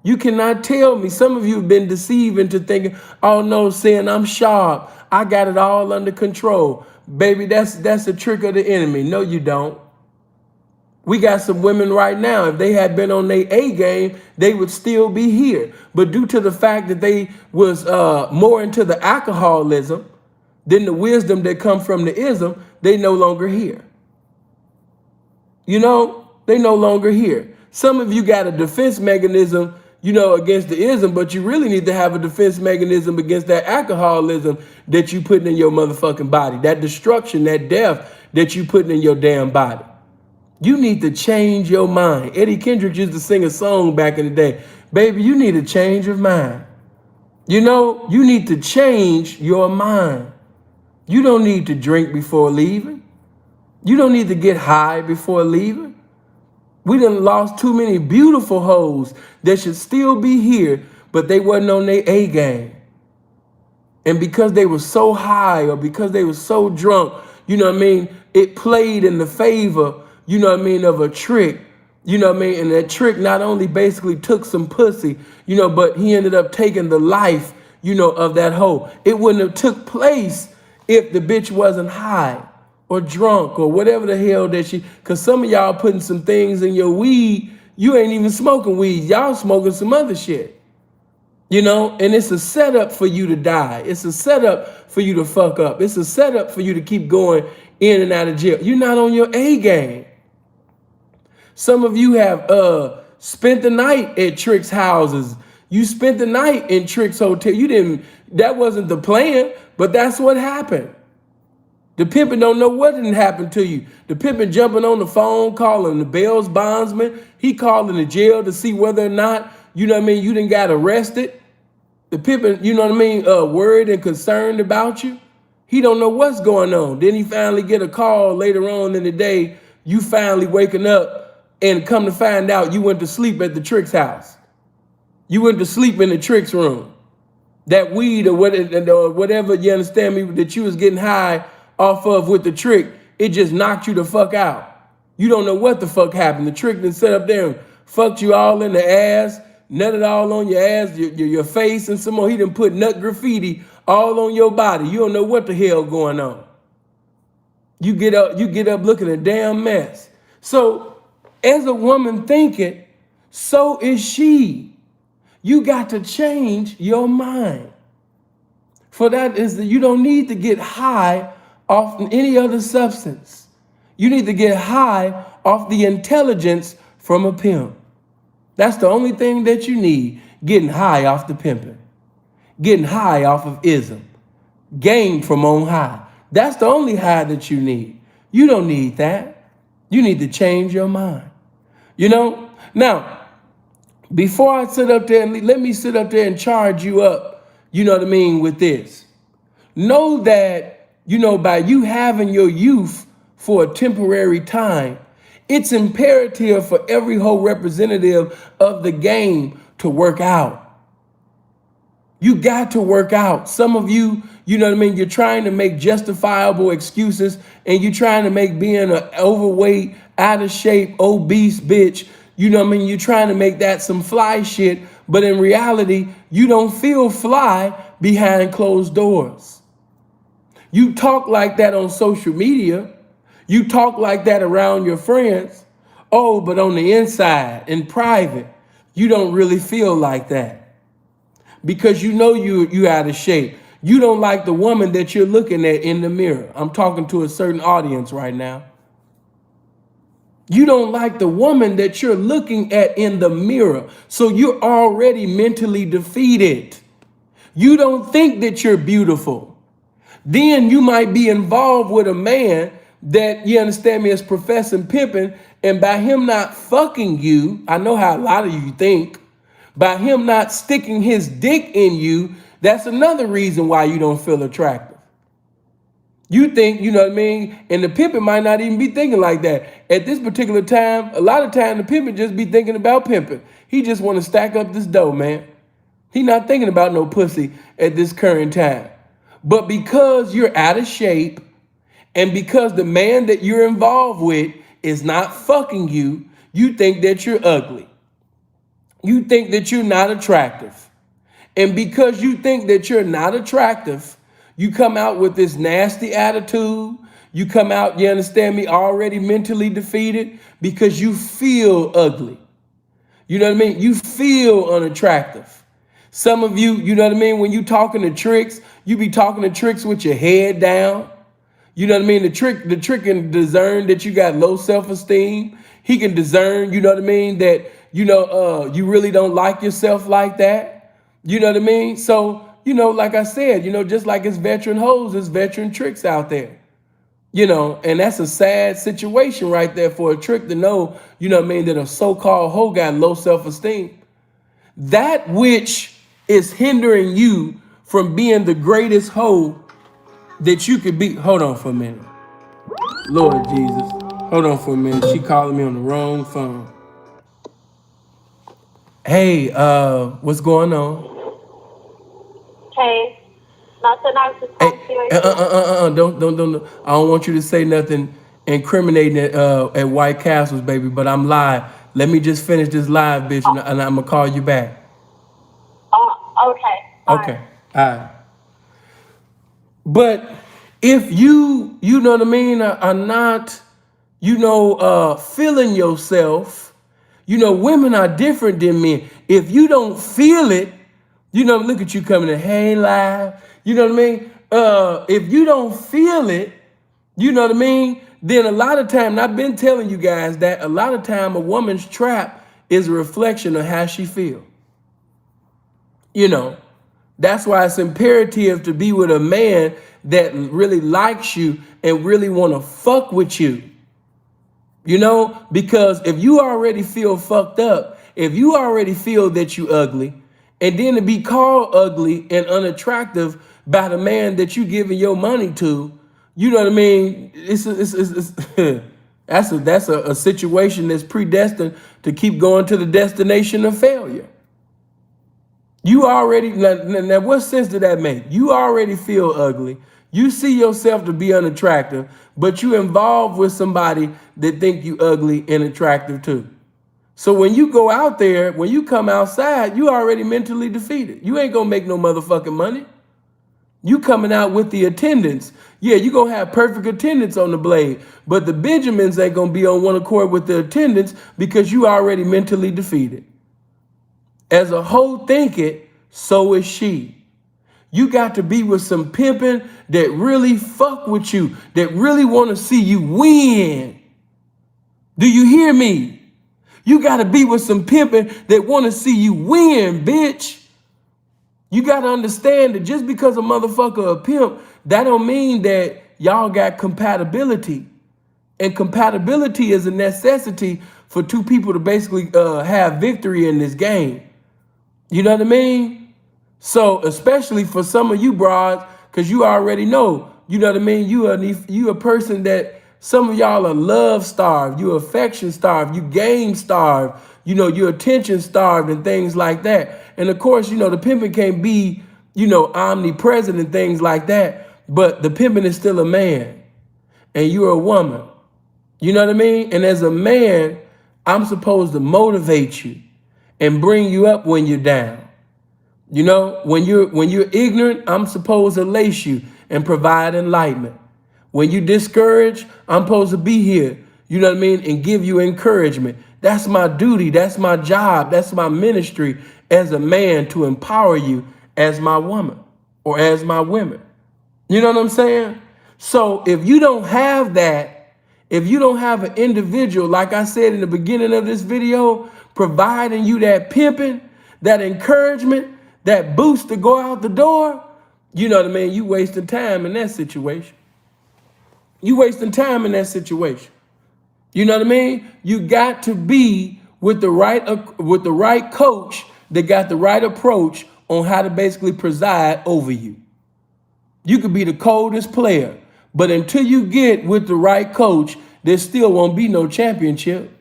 You cannot tell me. Some of you have been deceived into thinking, oh no, sin, I'm sharp. I got it all under control. Baby, that's a trick of the enemy. No, you don't. We got some women right now, if they had been on their A game, they would still be here. But due to the fact that they was more into the alcoholism than the wisdom that come from the ism, they no longer here. You know, they no longer here. Some of you got a defense mechanism, you know, against the ism, but you really need to have a defense mechanism against that alcoholism that you putting in your motherfucking body, that destruction, that death that you putting in your damn body. You need to change your mind. Eddie Kendricks used to sing a song back in the day. Baby, you need a change of mind. You know, you need to change your mind. You don't need to drink before leaving. You don't need to get high before leaving. We done lost too many beautiful hoes that should still be here, but they wasn't on their A game. And because they were so high or because they were so drunk, you know what I mean, it played in the favor, you know what I mean, of a trick. You know what I mean? And that trick not only basically took some pussy, you know, but he ended up taking the life, you know, of that hoe. It wouldn't have took place if the bitch wasn't high or drunk or whatever the hell that because some of y'all putting some things in your weed, you ain't even smoking weed. Y'all smoking some other shit, you know, and it's a setup for you to die. It's a setup for you to fuck up. It's a setup for you to keep going in and out of jail. You're not on your A game. Some of you have spent the night at Trick's houses. You spent the night in Trick's hotel. That wasn't the plan, but that's what happened. The pimpin' don't know what didn't happen to you. The pimpin' jumping on the phone, calling the bail's bondsman. He calling the jail to see whether or not, you know what I mean, you done got arrested. The pimping, you know what I mean, worried and concerned about you. He don't know what's going on. Then he finally get a call later on in the day. You finally waking up and come to find out you went to sleep at the trick's house. You went to sleep in the trick's room. That weed or whatever, you understand me, that you was getting high off of with the trick, it just knocked you the fuck out. You don't know what the fuck happened. The trick then set up there and fucked you all in the ass, nutted all on your ass, your face, and some more. He done put nut graffiti all on your body. You don't know what the hell going on. You get up looking a damn mess. So as a woman thinking, so is she. You got to change your mind. For that is that you don't need to get high off any other substance. You need to get high off the intelligence from a pimp. That's the only thing that you need. Getting high off the pimping. Getting high off of ism. Gained from on high. That's the only high that you need. You don't need that. You need to change your mind. You know? Now, before I sit up there, and let me sit up there and charge you up, you know what I mean, with this. Know that, you know, by you having your youth for a temporary time, it's imperative for every whole representative of the game to work out. You got to work out. Some of you, you know what I mean, you're trying to make justifiable excuses and you're trying to make being an overweight, out of shape, obese bitch, you know what I mean, you're trying to make that some fly shit, but in reality, you don't feel fly behind closed doors. You talk like that on social media. You talk like that around your friends. Oh, but on the inside, in private, you don't really feel like that. Because you know you out of shape. You don't like the woman that you're looking at in the mirror. I'm talking to a certain audience right now. You don't like the woman that you're looking at in the mirror. So you're already mentally defeated. You don't think that you're beautiful. Then you might be involved with a man that, you understand me, is professing pimping, and by him not fucking you, I know how a lot of you think, by him not sticking his dick in you, that's another reason why you don't feel attractive. You think, you know what I mean? And the pimpin' might not even be thinking like that. At this particular time, a lot of time the pimpin' just be thinking about pimping. He just want to stack up this dough, man. He not thinking about no pussy at this current time. But because you're out of shape and because the man that you're involved with is not fucking you, you think that you're ugly. You think that you're not attractive. And because you think that you're not attractive, you come out with this nasty attitude. You come out, you understand me, already mentally defeated because you feel ugly. You know what I mean? You feel unattractive. Some of you, you know what I mean? When you talking to tricks, you be talking to tricks with your head down. You know what I mean? The trick can discern that you got low self-esteem. He can discern, you know what I mean, that, you know, you really don't like yourself like that. You know what I mean? So, you know, like I said, you know, just like it's veteran hoes, it's veteran tricks out there. You know, and that's a sad situation right there for a trick to know, you know what I mean, that a so-called hoe got low self-esteem. That which is hindering you from being the greatest hoe that you could be. Hold on for a minute. Lord Jesus. Hold on for a minute. She calling me on the wrong phone. Hey, what's going on? Hey, nothing. I was just talking to you. Don't. I don't want you to say nothing incriminating at White Castles, baby, but I'm live. Let me just finish this live, bitch, and I'm gonna call you back. Okay. Okay, all right. But if you know what I mean, are not, you know, feeling yourself, you know, women are different than men. If you don't feel it, you know, look at you coming in, hey, live, you know what I mean? If you don't feel it, you know what I mean? Then a lot of time, and I've been telling you guys that a lot of time a woman's trap is a reflection of how she feel. You know, that's why it's imperative to be with a man that really likes you and really want to fuck with you. You know, because if you already feel fucked up, if you already feel that you ugly, And then to be called ugly and unattractive by the man that you giving your money to, you know what I mean? That's a situation that's predestined to keep going to the destination of failure. You already, now what sense did that make? You already feel ugly. You see yourself to be unattractive, but you involved with somebody that think you ugly and attractive too. So when you go out there, when you come outside, you already mentally defeated. You ain't gonna make no motherfucking money. You coming out with the attendance. Yeah, you gonna have perfect attendance on the blade, but the Benjamins ain't gonna be on one accord with the attendance because you already mentally defeated. As a hoe thinketh, so is she. You got to be with some pimping that really fuck with you, that really want to see you win. Do you hear me? You got to be with some pimping that want to see you win, bitch. You got to understand that just because a motherfucker a pimp, that don't mean that y'all got compatibility. And compatibility is a necessity for two people to basically have victory in this game. You know what I mean? So especially for some of you broads, because you already know, you know what I mean? You a person that some of y'all are love starved, you affection starved, you game starved, you know, you're attention starved and things like that. And of course, you know, the pimping can't be, you know, omnipresent and things like that, but the pimping is still a man and you're a woman. You know what I mean? And as a man, I'm supposed to motivate you and bring you up when you're down. You know, when you're ignorant, I'm supposed to lace you and provide enlightenment. When you discouraged, I'm supposed to be here, you know what I mean, and give you encouragement. That's my duty, that's my job, that's my ministry as a man, to empower you as my woman or as my women. You know what I'm saying? So if you don't have that, if you don't have an individual, like I said in the beginning of this video, providing you that pimping, that encouragement, that boost to go out the door, you know what I mean? You wasting time in that situation. You wasting time in that situation. You know what I mean? You got to be with the right coach that got the right approach on how to basically preside over you. You could be the coldest player, but until you get with the right coach, there still won't be no championship.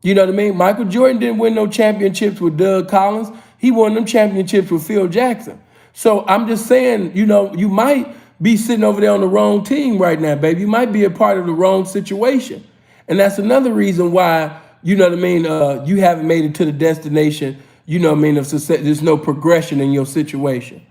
You know what I mean? Michael Jordan didn't win no championships with Doug Collins. He won them championships with Phil Jackson. So I'm just saying, you know, you might be sitting over there on the wrong team right now, baby. You might be a part of the wrong situation. And that's another reason why, you know what I mean, you haven't made it to the destination, you know what I mean, of success. There's no progression in your situation.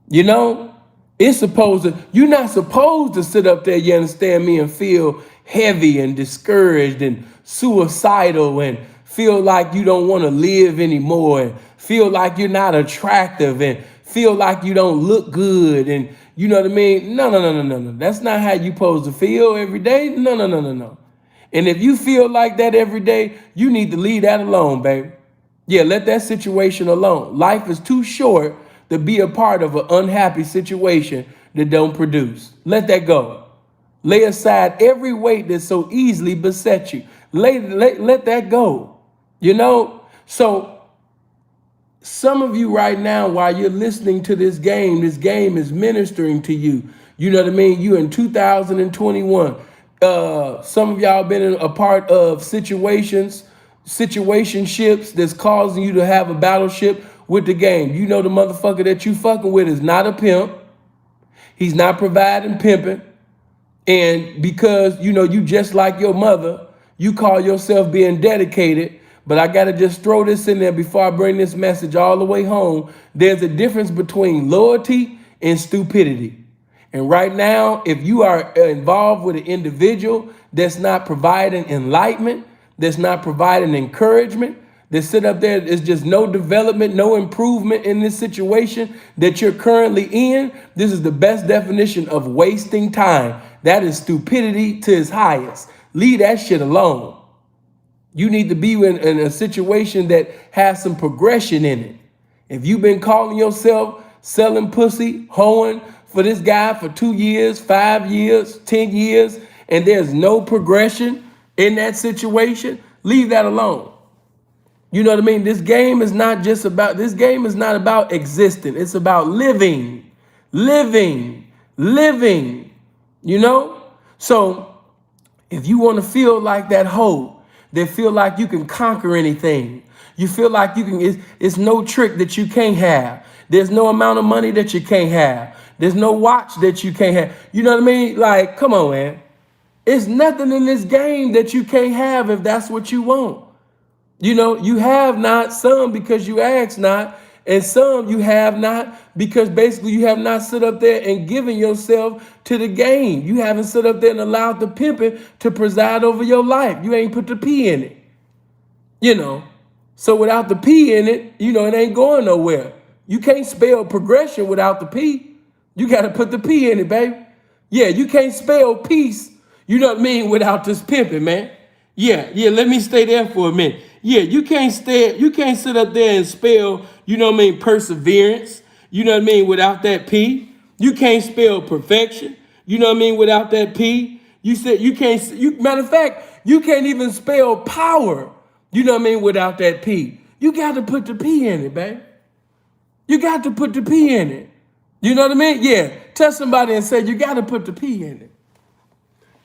You know, you're not supposed to sit up there, you understand me, and feel heavy and discouraged and suicidal and feel like you don't want to live anymore and feel like you're not attractive and feel like you don't look good and you know what I mean? No. That's not how you supposed to feel every day. No. And if you feel like that every day, you need to leave that alone, baby. Yeah, let that situation alone. Life is too short to be a part of an unhappy situation that don't produce. Let that go. Lay aside every weight that so easily besets you. Let that go. You know? So some of you right now, while you're listening to this game is ministering to you. You know what I mean? You in 2021. Some of y'all been a part of situationships that's causing you to have a battleship with the game. You know the motherfucker that you fucking with is not a pimp. He's not providing pimping. And because, you know, you just like your mother, you call yourself being dedicated. But I got to just throw this in there before I bring this message all the way home. There's a difference between loyalty and stupidity. And right now, if you are involved with an individual that's not providing enlightenment, that's not providing encouragement, that sit up there, there's just no development, no improvement in this situation that you're currently in, this is the best definition of wasting time. That is stupidity to its highest. Leave that shit alone. You need to be in a situation that has some progression in it. If you've been calling yourself selling pussy, hoeing for this guy for 2 years, 5 years, 10 years, and there's no progression in that situation, leave that alone. You know what I mean? This game is not about existing. It's about living, living, living, you know? So if you want to feel like that hoe, that feel like you can conquer anything, you feel like you can, it's no trick that you can't have. There's no amount of money that you can't have. There's no watch that you can't have. You know what I mean? Like, come on, man. It's nothing in this game that you can't have if that's what you want. You know, you have not, some because you ask not, and some you have not because basically you have not stood up there and given yourself to the game. You haven't stood up there and allowed the pimping to preside over your life. You ain't put the P in it, you know. So without the P in it, you know, it ain't going nowhere. You can't spell progression without the P. You got to put the P in it, baby. Yeah, you can't spell peace, you know what I mean, without this pimping, man. Yeah, let me stay there for a minute. Yeah, you can't sit up there and spell, you know what I mean, perseverance, you know what I mean, without that P. You can't spell perfection, you know what I mean, without that P. Matter of fact, you can't even spell power, you know what I mean, without that P. You got to put the P in it, babe. You got to put the P in it. You know what I mean? Yeah, tell somebody and say, you got to put the P in it.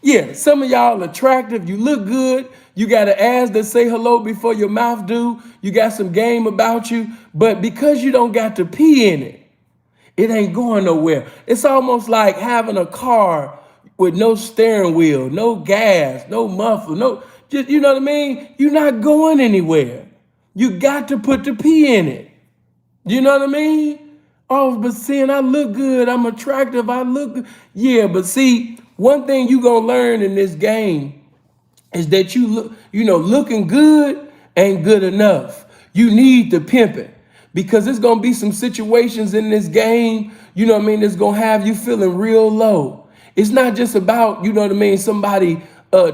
Yeah, some of y'all attractive, you look good, you got an ass that say hello before your mouth do, you got some game about you, but because you don't got the P in it, it ain't going nowhere. It's almost like having a car with no steering wheel, no gas, no muffler, just, you know what I mean? You're not going anywhere. You got to put the P in it. You know what I mean? Oh, but seeing I look good, I'm attractive, I look good. Yeah, but see, one thing you gonna learn in this game is that looking good ain't good enough. You need the pimping because there's gonna be some situations in this game, you know what I mean, that's gonna have you feeling real low. It's not just about, you know what I mean, somebody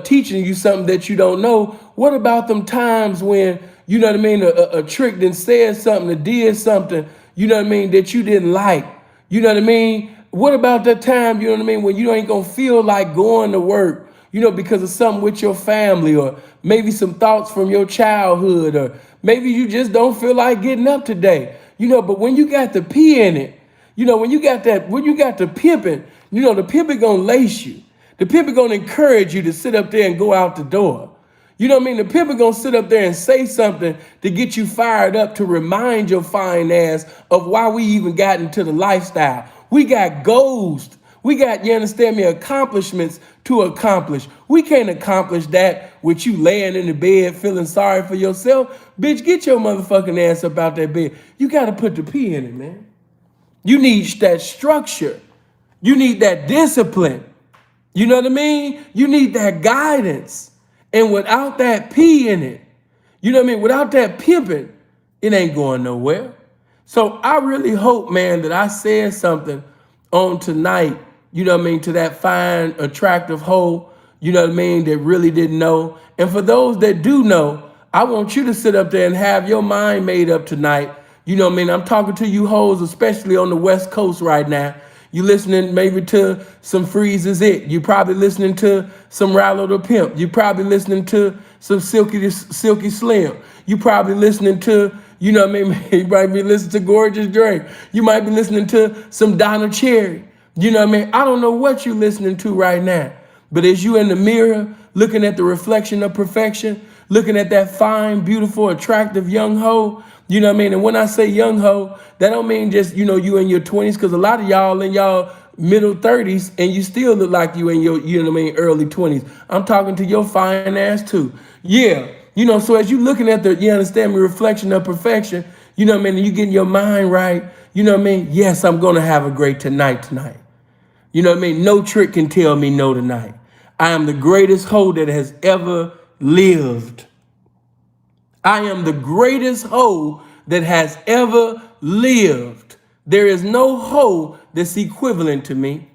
teaching you something that you don't know. What about them times when, you know what I mean, a trick then said something or did something, you know what I mean, that you didn't like, you know what I mean? What about that time, you know what I mean, when you ain't gonna feel like going to work, you know, because of something with your family or maybe some thoughts from your childhood or maybe you just don't feel like getting up today, you know, but when you got the P in it, you know, when you got the pimping, you know, the pimping gonna lace you. The pimping gonna encourage you to sit up there and go out the door. You know what I mean? The pimping gonna sit up there and say something to get you fired up to remind your fine ass of why we even got into the lifestyle. We got goals. We got, you understand me, accomplishments to accomplish. We can't accomplish that with you laying in the bed feeling sorry for yourself. Bitch, get your motherfucking ass up out that bed. You got to put the P in it, man. You need that structure. You need that discipline. You know what I mean? You need that guidance. And without that P in it, you know what I mean? Without that pimping, it ain't going nowhere. So I really hope, man, that I said something on tonight, you know what I mean, to that fine, attractive hoe, you know what I mean, that really didn't know. And for those that do know, I want you to sit up there and have your mind made up tonight. You know what I mean? I'm talking to you hoes, especially on the West Coast right now. You listening maybe to some Freeze Is It. You probably listening to some Rallo the Pimp. You probably listening to some Silky Slim. You probably listening to, you know what I mean? You might be listening to Gorgeous Drake. You might be listening to some Donna Cherry. You know what I mean? I don't know what you're listening to right now. But as you in the mirror, looking at the reflection of perfection, looking at that fine, beautiful, attractive young hoe, you know what I mean? And when I say young hoe, that don't mean just, you know, you in your 20s, because a lot of y'all in y'all middle 30s and you still look like you in your, you know what I mean, early 20s. I'm talking to your fine ass too. Yeah. You know, so as you looking at the, you understand me, reflection of perfection, you know what I mean, and you getting your mind right, you know what I mean? Yes, I'm going to have a great tonight. You know what I mean? No trick can tell me no tonight. I am the greatest hoe that has ever lived. I am the greatest hoe that has ever lived. There is no hoe that's equivalent to me.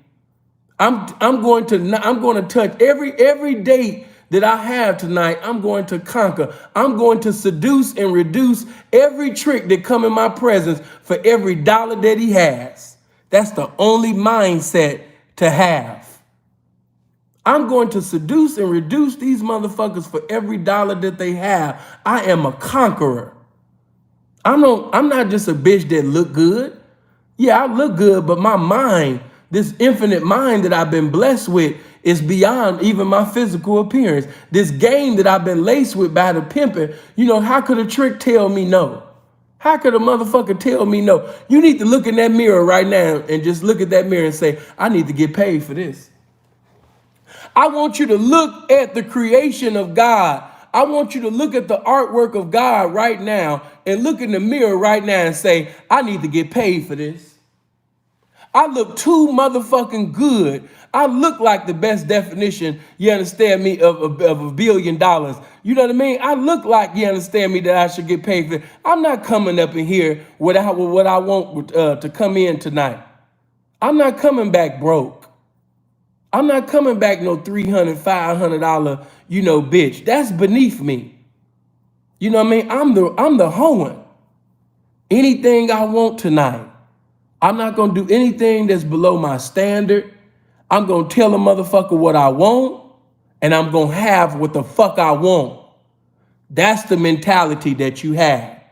I'm going to touch every date that I have tonight. I'm going to conquer. I'm going to seduce and reduce every trick that come in my presence for every dollar that he has. That's the only mindset to have. I'm going to seduce and reduce these motherfuckers for every dollar that they have. I am a conqueror. I'm not just a bitch that look good. Yeah, I look good, but my mind, this infinite mind that I've been blessed with, is beyond even my physical appearance. This game that I've been laced with by the pimping, how could a trick tell me no? How could a motherfucker tell me no? You need to look in that mirror right now and just look at that mirror and say, I need to get paid for this. I want you to look at the creation of God. I want you to look at the artwork of God right now and look in the mirror right now and say, I need to get paid for this. I look too motherfucking good. I look like the best definition, you understand me, of $1 billion. You know what I mean? I look like, you understand me, that I should get paid for it. I'm not coming up in here with what I want to come in tonight. I'm not coming back broke. I'm not coming back no $300, $500, bitch. That's beneath me. You know what I mean? I'm the hoeing. Anything I want tonight. I'm not gonna do anything that's below my standard. I'm gonna tell a motherfucker what I want, and I'm gonna have what the fuck I want. That's the mentality that you have.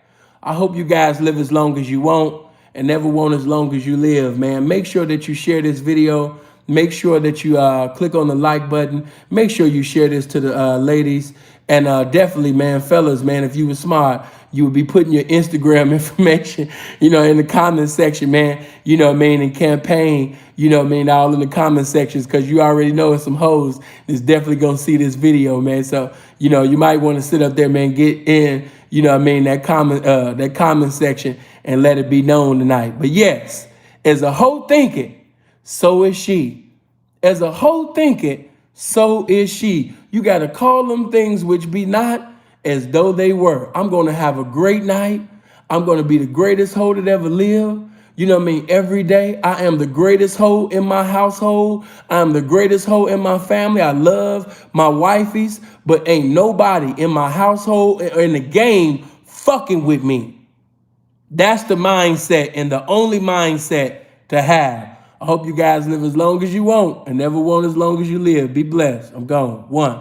I hope you guys live as long as you want and never want as long as you live, man. Make sure that you share this video. Make sure that you click on the like button. Make sure you share this to the ladies. And definitely, man, fellas, man, if you were smart, you would be putting your Instagram information, in the comment section, man, and campaign, all in the comment sections, because you already know some hoes that's definitely going to see this video, man. So, you might want to sit up there, man, get in, that comment section and let it be known tonight. But yes, as a hoe thinking, so is she. As a hoe thinking, so is she. You got to call them things which be not as though they were. I'm going to have a great night. I'm going to be the greatest hoe that ever lived. Every day I am the greatest hoe in my household. I'm the greatest hoe in my family. I love my wifeys, but ain't nobody in my household or in the game fucking with me. That's the mindset, and the only mindset to have. I hope you guys live as long as you want and never want as long as you live. Be blessed. I'm gone. One.